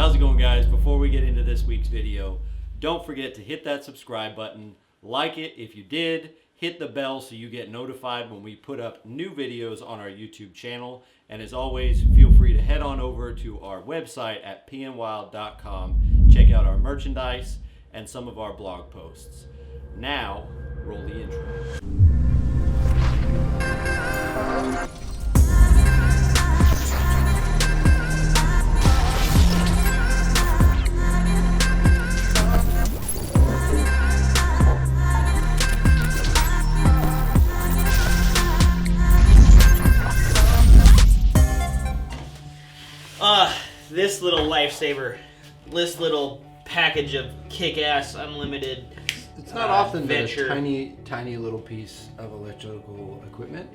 How's it going, guys? Before we get into this week's video, don't forget to hit that subscribe button, like it if you did, hit the bell so you get notified when we put up new videos on our YouTube channel, and as always, feel free to head on over to our website at PNWild.com, check out our merchandise and some of our blog posts. Now, roll the intro. This little lifesaver, this little package of kick-ass unlimited It's not often venture. that a tiny little piece of electrical equipment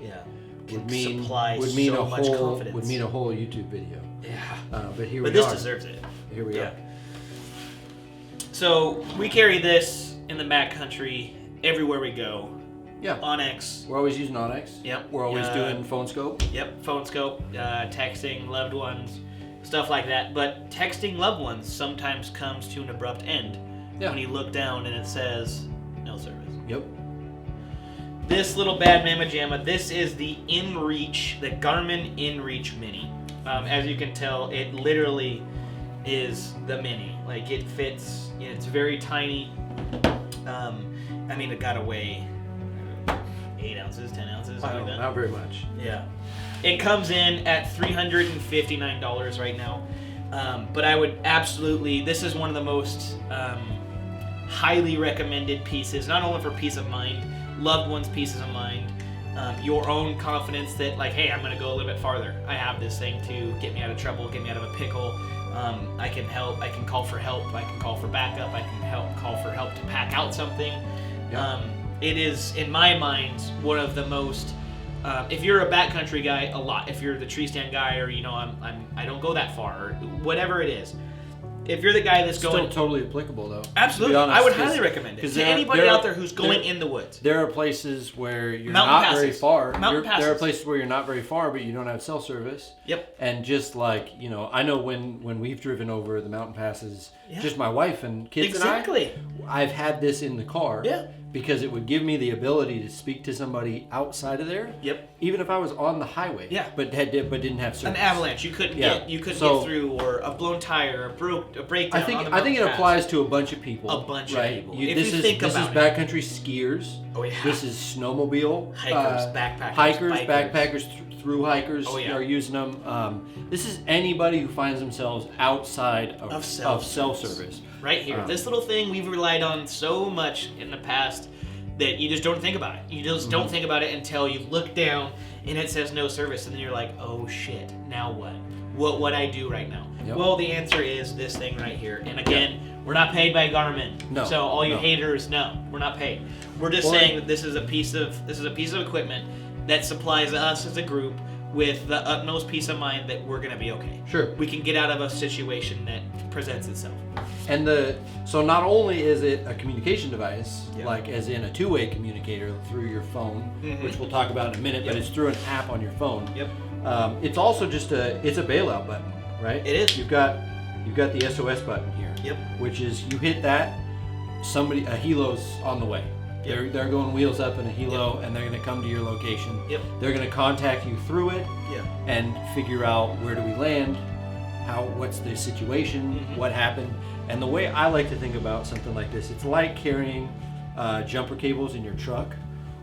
would mean supply would mean so a much whole confidence. would mean a whole YouTube video. Yeah. But here But we this are. deserves it. Here we are. So we carry this in the backcountry everywhere we go. Yeah. Onyx. We're always using Onyx. Yep. We're always doing phone scope. Yep. Phone scope, texting loved ones, stuff like that. But texting loved ones sometimes comes to an abrupt end when you look down and it says no service. Yep. This little bad mamma jamma, this is the inReach, the Garmin inReach Mini. As you can tell, it literally is the Mini. Like, it fits, it's very tiny. I mean, it got to weigh 8 ounces, 10 ounces, I something don't like know, that. not very much. Yeah. It comes in at $359 right now. But I would absolutely, this is one of the most highly recommended pieces, not only for peace of mind, loved ones' pieces of mind, your own confidence that, like, hey, I'm going to go a little bit farther. I have this thing to get me out of trouble, get me out of a pickle. I can help. I can call for help. I can call for backup. I can call for help to pack out something. Yeah. It is, in my mind, one of the most. If you're a backcountry guy, a lot. If you're the tree stand guy, or I don't go that far, or whatever it is. If you're the guy that's Still going, totally applicable though. absolutely, To be honest, I would highly recommend it to anybody out there who's going in the woods. There are places where you're Mountain not passes. very far. Mountain There are passes. places where you're not very far, but you don't have cell service. Yep. And just like, I know when we've driven over the mountain passes, just my wife and kids Exactly. and I've had this in the car. Yeah. Because it would give me the ability to speak to somebody outside of there. Yep. Even if I was on the highway. Yeah. But didn't have service. An avalanche, you couldn't get through, or a blown tire, a breakdown. I think it applies to a bunch of people. A bunch of right? people. This is backcountry skiers. Oh yeah. This is snowmobile. Hikers, backpackers. Hikers, bikers. backpackers, through hikers are using them. This is anybody who finds themselves outside of cell service. Right here. This little thing we've relied on so much in the past that you just don't think about it. You just don't think about it until you look down and it says no service, and then you're like, oh shit, now what? What would I do right now? Yep. Well, the answer is this thing right here. And again, we're not paid by Garmin. No. So all you haters, no, we're not paid. We're just saying that this is a piece of equipment that supplies us as a group with the utmost peace of mind that we're gonna be okay. Sure. We can get out of a situation that presents itself. And so not only is it a communication device, Yep. like as in a two-way communicator through your phone, which we'll talk about in a minute, but Yep. it's through an app on your phone. Yep. It's also just it's a bailout button, right? It is. You've got the SOS button here. Yep. Which is you hit that, a helo's on the way. Yep. They're going wheels up in a helo, and they're going to come to your location. Yep. They're going to contact you through it. Yeah. And figure out where do we land, what's the situation, what happened. And the way I like to think about something like this, it's like carrying jumper cables in your truck,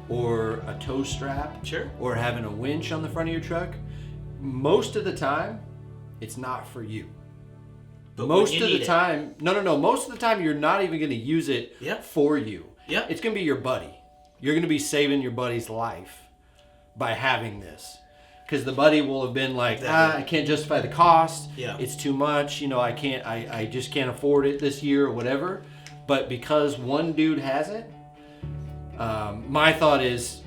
or a tow strap, Sure. or having a winch on the front of your truck. Most of the time, it's not for you. But Most of the time, most of the time you're not even going to use it for you. Yeah. It's going to be your buddy. You're going to be saving your buddy's life by having this. Because the buddy will have been like, I can't justify the cost. Yeah. It's too much. I just can't afford it this year or whatever. But because one dude has it, my thought is,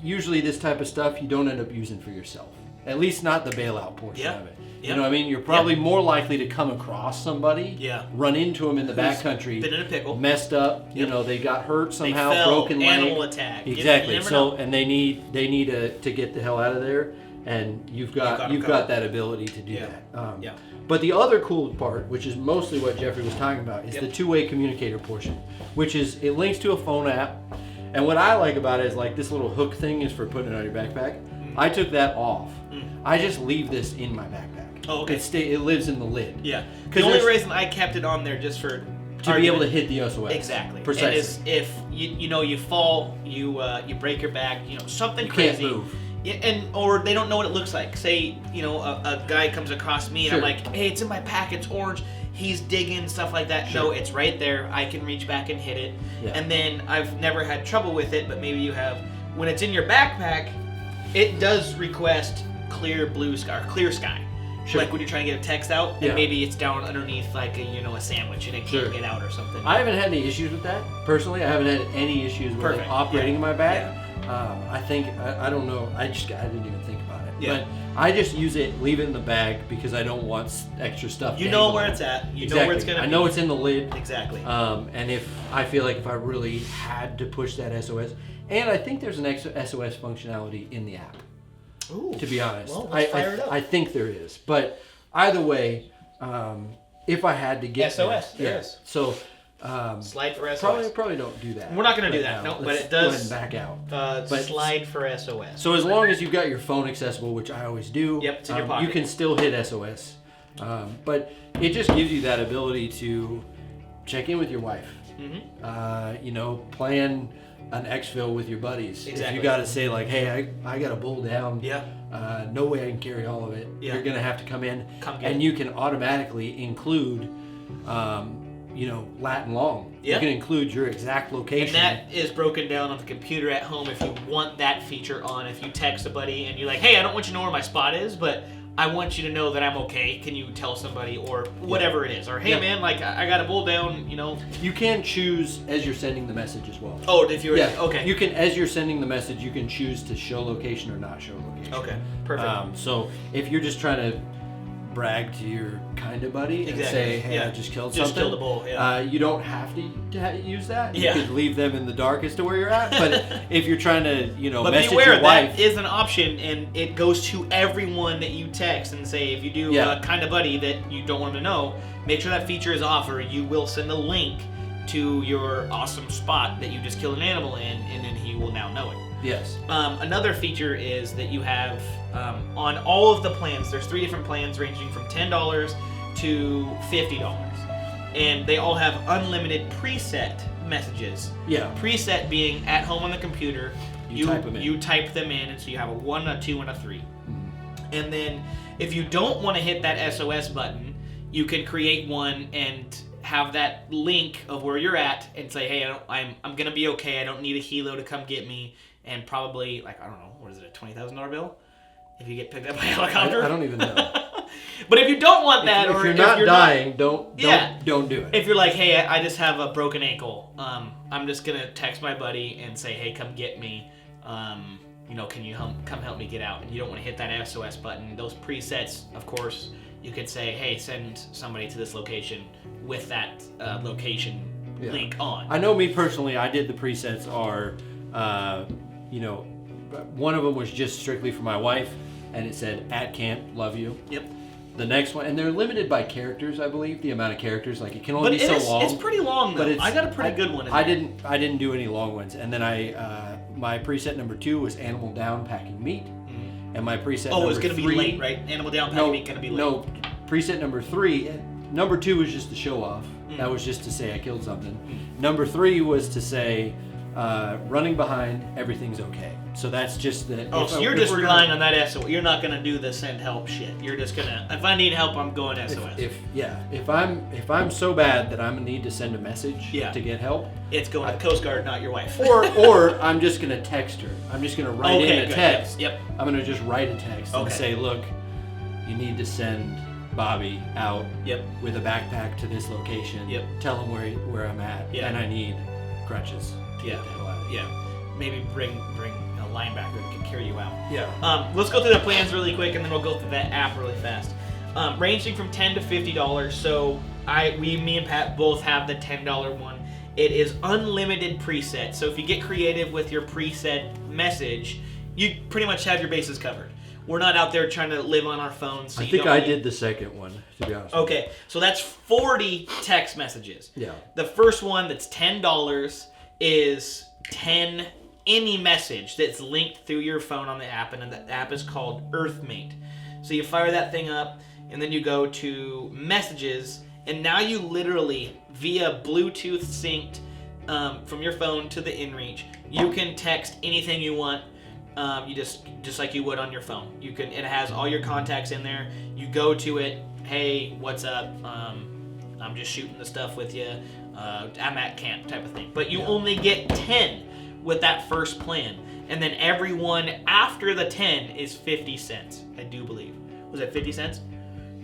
usually this type of stuff you don't end up using for yourself. At least not the bailout portion of it. You know what I mean? You're probably more likely to come across somebody, run into them in the backcountry, been in a pickle, messed up. They got hurt somehow, they fell, broken leg, animal attack. Exactly. You never know. And they need to get the hell out of there. and you've got that ability to do that. Yeah. But the other cool part, which is mostly what Jeffrey was talking about, is the two-way communicator portion, which is it links to a phone app. And what I like about it is like this little hook thing is for putting it on your backpack. I took that off. I just leave this in my backpack. Oh, okay. It lives in the lid. Yeah. The only reason I kept it on there just for to be able to hit the SOS. Exactly. Precisely. And is if you fall, you break your back, something crazy. Can't move. Yeah, or they don't know what it looks like. Say, a guy comes across me and I'm like, hey, it's in my pack, it's orange. He's digging, stuff like that. Sure. No, it's right there. I can reach back and hit it. Yeah. And then I've never had trouble with it, but maybe you have. When it's in your backpack, it does request clear blue sky or clear sky. Sure. Like when you're trying to get a text out, and maybe it's down underneath like a sandwich and it can't get out or something. I haven't had any issues with that personally. I haven't had any issues with it operating in my bag. I think I don't know. I didn't even think about it. Yeah. But I just use it, leave it in the bag because I don't want extra stuff. You know where it's at. You know where it's gonna be. I know it's in the lid. Exactly. And if I feel like if I really had to push that SOS, and I think there's an SOS functionality in the app. Ooh. To be honest, Well, let's fire it up. I think there is. But either way, if I had to get SOS, there is. So slide for SOS. Probably don't do that. We're not going to do right that. now. No, Let's but it does. go ahead and back out. But slide for SOS. So as long as you've got your phone accessible, which I always do, it's in your pocket. you can still hit SOS. But it just gives you that ability to check in with your wife. Plan an exfil with your buddies. Exactly. If you got to say like, hey, I got a bull down. Yeah. No way I can carry all of it. Yeah. You're gonna have to come in, get you can automatically include, lat and long. Yeah. You can include your exact location. And that is broken down on the computer at home if you want that feature on. If you text a buddy and you're like, hey, I don't want you to know where my spot is, but I want you to know that I'm okay. Can you tell somebody or whatever it is? Or, hey, man, like, I got a bull down, You can choose as you're sending the message as well. Oh, if you're... Okay. You can, as you're sending the message, you can choose to show location or not show location. Okay, perfect. So if you're just trying to brag to your kind of buddy and say, hey, I just killed something. Just killed a bull, you don't have to use that. Yeah. You could leave them in the dark as to where you're at. But if you're trying to, but message beware, your wife. that is an option, and it goes to everyone that you text and say, if you do a kind of buddy that you don't want them to know, make sure that feature is off, or you will send a link to your awesome spot that you just killed an animal in, and then he will now know it. Yes. Another feature is that you have on all of the plans, there's 3 different plans ranging from $10 to $50. And they all have unlimited preset messages. Yeah. Preset being at home on the computer. You type them in. You type them in, and so you have a 1, a 2, and a 3. And then if you don't want to hit that SOS button, you can create one and have that link of where you're at and say, hey, I'm going to be okay. I don't need a helo to come get me. And probably, like, I don't know, what is it, a $20,000 bill? If you get picked up by a helicopter? I don't even know. But if you don't want that, if or you're not dying, don't do it. If you're like, hey, I just have a broken ankle, I'm just gonna text my buddy and say, hey, come get me. Can you come help me get out? And you don't want to hit that SOS button. Those presets, of course, you could say, hey, send somebody to this location with that location link on. I know me personally, I did the presets are, one of them was just strictly for my wife, and it said, at camp, love you. Yep. The next one, and they're limited by characters, I believe, the amount of characters. Like, it can only be so long. It's pretty long, though. I got a pretty good one in there. I didn't do any long ones. And then my preset number 2 was animal down packing meat. And my preset number 3... Oh, it's going to be late, right? Animal down packing meat going to be late. No, preset number 3, number 2 was just to show off. That was just to say I killed something. Number 3 was to say, running behind, everything's okay. So that's just the... Oh, so you're just relying on that SOS. You're not going to do the send help shit. You're just going to... If I need help, I'm going SOS. If I'm so bad that I'm going to need to send a message to get help... It's going to the Coast Guard, not your wife. Or I'm just going to text her. I'm just going to write in a text. Yep. I'm going to just write a text and say, look, you need to send Bobby out with a backpack to this location. Yep. Tell him where I'm at. Yeah. And I need crutches. Yeah. Maybe bring a linebacker that can carry you out. Yeah. Let's go through the plans really quick, and then we'll go through that app really fast. Ranging from $10 to $50. So me and Pat both have the $10 one. It is unlimited preset. So if you get creative with your preset message, you pretty much have your bases covered. We're not out there trying to live on our phones. So I you think don't I need- did the second one, to be honest. Okay, so that's 40 text messages. Yeah. The first one that's $10 is 10 any message that's linked through your phone on the app, and the app is called Earthmate. So you fire that thing up, and then you go to messages, and now you literally, via Bluetooth synced from your phone to the inReach, you can text anything you want. You just like you would on your phone. You can. It has all your contacts in there. You go to it. Hey, what's up? I'm just shooting the stuff with you. I'm at camp, type of thing. But you only get 10 with that first plan, and then everyone after the 10 is 50 cents. I do believe. Was it 50 cents?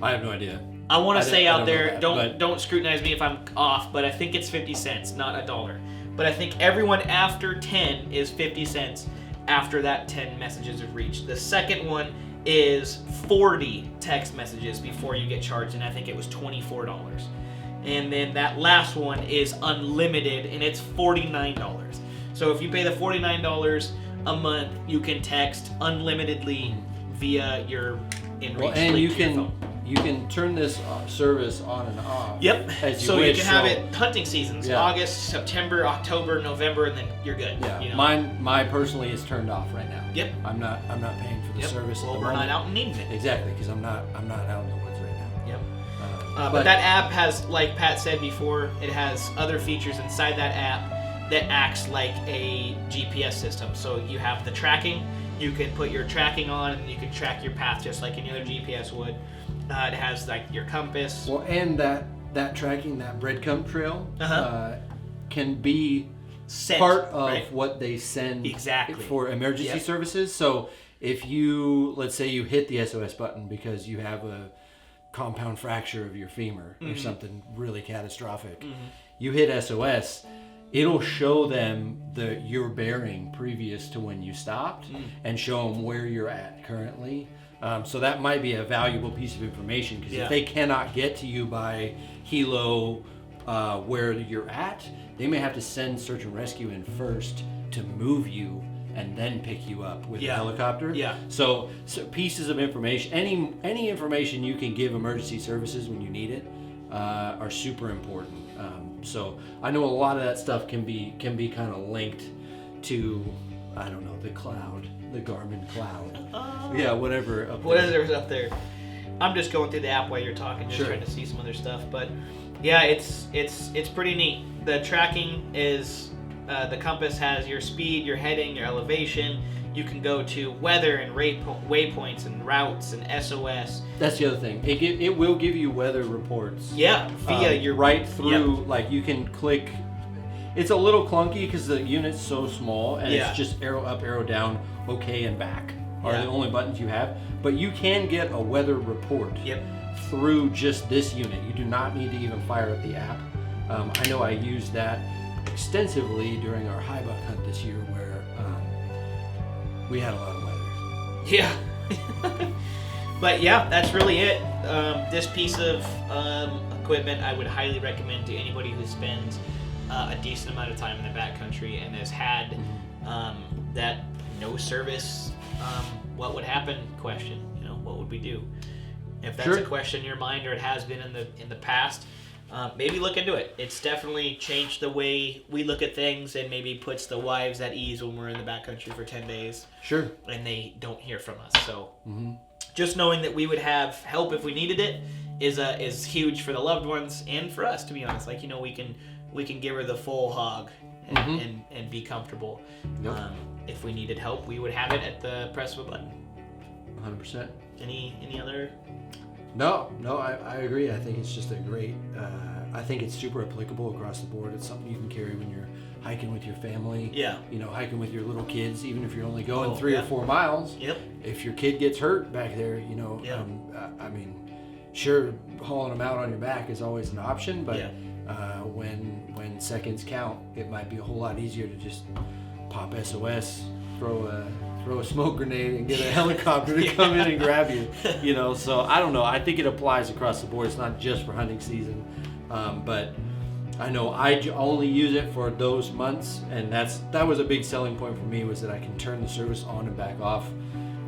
I have no idea. I want to say out don't know there, that, don't scrutinize me if I'm off, but I think it's 50 cents, not $1. But I think everyone after 10 is 50 cents after that 10 messages have reached. The second one is 40 text messages before you get charged, and I think it was $24. And then that last one is unlimited, and it's $49. So if you pay the $49 a month, you can text unlimitedly via your inReach Well, and link you to your can phone. you can turn this service on and off. Yep. As you So wish. you can have it hunting seasons, Yeah. August, September, October, November, and then you're good. Yeah. You know? Mine personally is turned off right now. Yep. I'm not paying for the Yep. service. Well, at the we're not moment. out and needing it. Exactly, because I'm not out in the woods right now. Yep. But But that app has, like Pat said before, it has other features inside that app that acts like a GPS system. So you have the tracking. You can put your tracking on, and you can track your path just like any other GPS would. It has like your compass. Well, and that tracking, that breadcrumb trail, Uh-huh. can be Set, part of right? what they send Exactly. for emergency Yep. services. So if you, let's say you hit the SOS button because you have a compound fracture of your femur or something really catastrophic, you hit SOS, it'll show them your bearing previous to when you stopped and show them where you're at currently. So that might be a valuable piece of information, because if they cannot get to you by helo where you're at, they may have to send search and rescue in first to move you and then pick you up with a helicopter. Yeah. So pieces of information, any information you can give emergency services when you need it, are super important. So I know a lot of that stuff can be kind of linked to, I don't know, the cloud, the Garmin cloud. Yeah, whatever. Up there. Whatever's up there. I'm just going through the app while you're talking, just Sure. trying to see some other stuff. But yeah, it's pretty neat. The tracking is the compass has your speed, your heading, your elevation. You can go to weather and waypoints and routes and SOS. That's the other thing. It will give you weather reports. Yeah, via your right through. Like you can click. It's a little clunky because the unit's so small, and it's just arrow up, arrow down, okay, and back are the only buttons you have. But you can get a weather report through just this unit. You do not need to even fire up the app. I know I used that extensively during our high buck hunt this year, where we had a lot of weather. Yeah. But yeah, that's really it. This piece of equipment I would highly recommend to anybody who spends a decent amount of time in the backcountry and has had that no service, what would happen question. You know, what would we do? If that's a question in your mind, or it has been in the past, maybe look into it. It's definitely changed the way we look at things, and maybe puts the wives at ease when we're in the backcountry for 10 days. Sure. And they don't hear from us. So just knowing that we would have help if we needed it is huge for the loved ones and for us, to be honest. Like, you know, we can give her the full hog and be comfortable. Yep. If we needed help, we would have it at the press of a button. 100%. Any other? No, I agree. I think it's just a great, I think it's super applicable across the board. It's something you can carry when you're hiking with your family. Yeah. You know, hiking with your little kids, even if you're only going 3 or 4 miles. Yep. If your kid gets hurt back there, you know, I mean, sure, hauling them out on your back is always an option, but when seconds count, it might be a whole lot easier to just pop SOS, throw a smoke grenade, and get a helicopter to come in and grab you. You know, so I don't know. I think it applies across the board. It's not just for hunting season, but I know I only use it for those months, and that was a big selling point for me, was that I can turn the service on and back off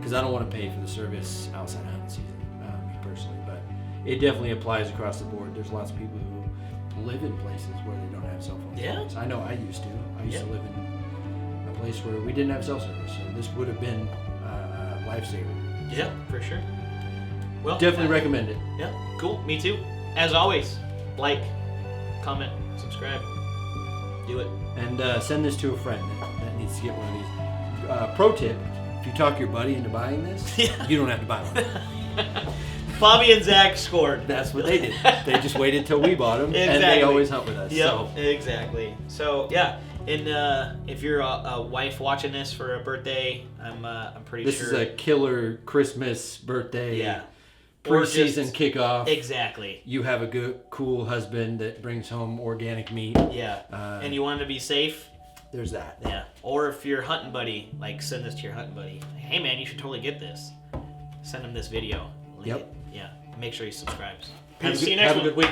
because I don't want to pay for the service outside hunting season, me personally. But it definitely applies across the board. There's lots of people who live in places where they don't have cell phone service. I know I used to. I used to live in a place where we didn't have cell service, so this would have been a lifesaver. Yeah, for sure. Well, Definitely recommend it. Yeah, cool. Me too. As always, like, comment, subscribe. Do it. And send this to a friend that needs to get one of these. Pro tip, if you talk your buddy into buying this, you don't have to buy one. Bobby and Zach scored. That's what they did. They just waited till we bought them, Exactly. and they always hunt with us. Yep, So. exactly. So yeah, and if you're a wife watching this for a birthday, I'm pretty This sure is a killer Christmas birthday. Yeah. Or Preseason kickoff. Exactly. You have a good, cool husband that brings home organic meat. Yeah. And you want to be safe. There's that. Yeah. Or if you're hunting buddy, like send this to your hunting buddy. Hey man, you should totally get this. Send him this video. Link Yep. it. Yeah. Make sure he subscribes. See you next one. Have a good week.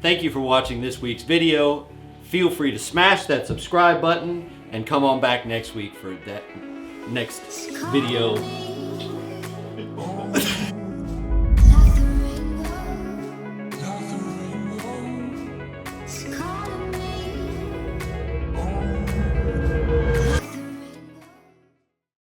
Thank you for watching this week's video. Feel free to smash that subscribe button and come on back next week for that next video